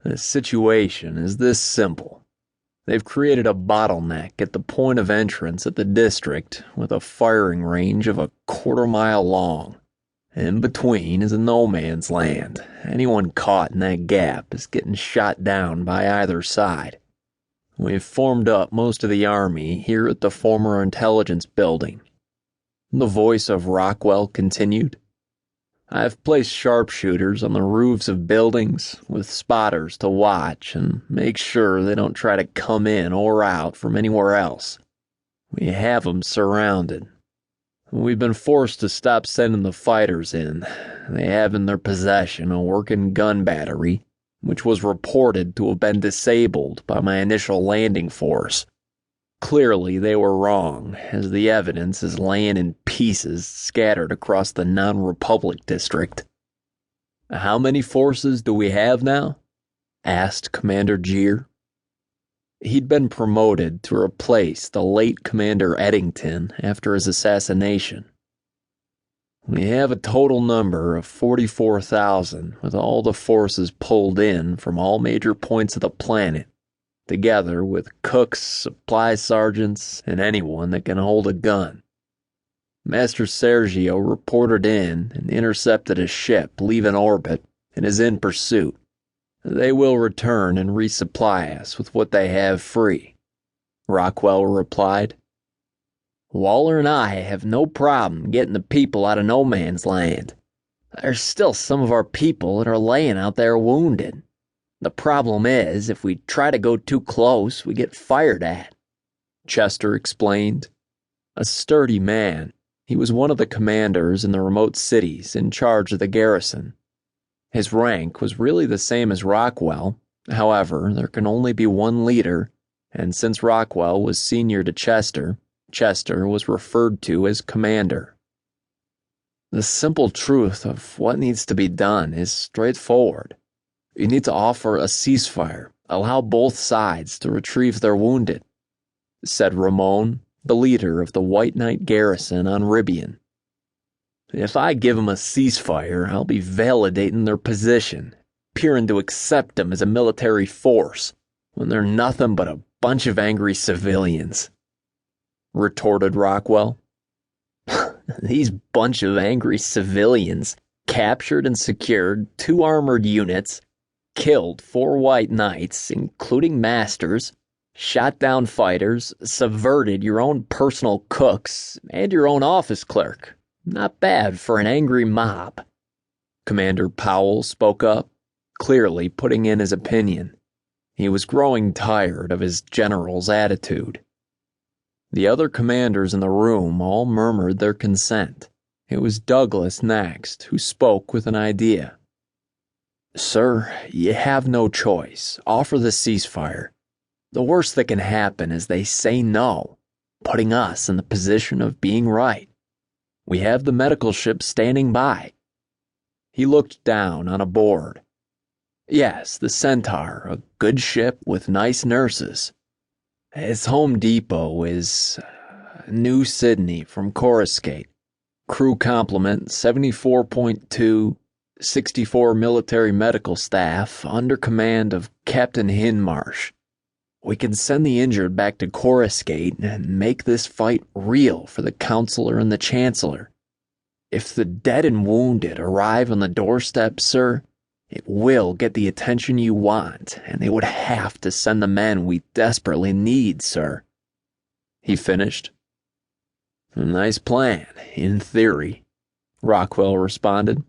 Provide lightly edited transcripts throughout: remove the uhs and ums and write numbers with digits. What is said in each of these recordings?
The situation is this simple. They've created a bottleneck at the point of entrance at the district with a firing range of a quarter-mile long. In between is a no man's land. Anyone caught in that gap is getting shot down by either side. We've formed up most of the army here at the former intelligence building. The voice of Rockwell continued. I've placed sharpshooters on the roofs of buildings with spotters to watch and make sure they don't try to come in or out from anywhere else. We have them surrounded. We've been forced to stop sending the fighters in. They have in their possession a working gun battery, which was reported to have been disabled by my initial landing force. Clearly, they were wrong, as the evidence is laying in pieces scattered across the non-republic district. How many forces do we have now? Asked Commander Jeer. He'd been promoted to replace the late Commander Eddington after his assassination. We have a total number of 44,000 with all the forces pulled in from all major points of the planet, together with cooks, supply sergeants, and anyone that can hold a gun. Master Sergio reported in and intercepted a ship leaving orbit and is in pursuit. They will return and resupply us with what they have free, Rockwell replied. Waller and I have no problem getting the people out of no man's land. There's still some of our people that are laying out there wounded. The problem is, if we try to go too close, we get fired at, Chester explained. A sturdy man, he was one of the commanders in the remote cities in charge of the garrison. His rank was really the same as Rockwell. However, there can only be one leader, and since Rockwell was senior to Chester, Chester was referred to as commander. The simple truth of what needs to be done is straightforward. You need to offer a ceasefire, allow both sides to retrieve their wounded, said Ramon, the leader of the White Knight garrison on Rriban. If I give them a ceasefire, I'll be validating their position, appearing to accept them as a military force, when they're nothing but a bunch of angry civilians, retorted Rockwell. These bunch of angry civilians captured and secured 2 armored units, killed 4 white knights, including masters, shot down fighters, subverted your own personal cooks, and your own office clerk. Not bad for an angry mob. Commander Powell spoke up, clearly putting in his opinion. He was growing tired of his general's attitude. The other commanders in the room all murmured their consent. It was Douglas next who spoke with an idea. Sir, you have no choice. Offer the ceasefire. The worst that can happen is they say no, putting us in the position of being right. We have the medical ship standing by. He looked down on a board. Yes, the Centaur, a good ship with nice nurses. Its home depot is New Sydney from Coruscate. Crew complement 74.2, 64 military medical staff under command of Captain Hinmarsh. We can send the injured back to Coruscate and make this fight real for the Counselor and the Chancellor. If the dead and wounded arrive on the doorstep, sir, it will get the attention you want, and they would have to send the men we desperately need, sir. He finished. A nice plan, in theory, Rockwell responded.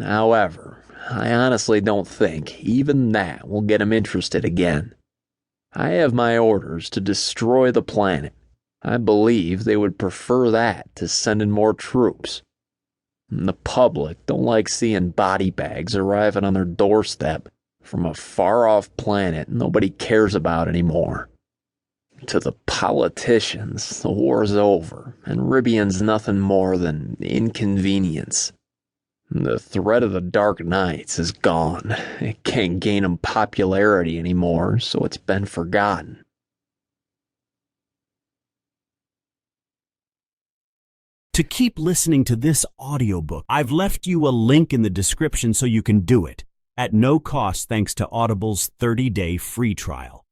However, I honestly don't think even that will get him interested again. I have my orders to destroy the planet. I believe they would prefer that to sending more troops. The public don't like seeing body bags arriving on their doorstep from a far-off planet nobody cares about anymore. To the politicians, the war's over, and Rriban's nothing more than inconvenience. The threat of the Dark Knights is gone. It can't gain him popularity anymore, so it's been forgotten. To keep listening to this audiobook, I've left you a link in the description so you can do it. at no cost thanks to Audible's 30-day free trial.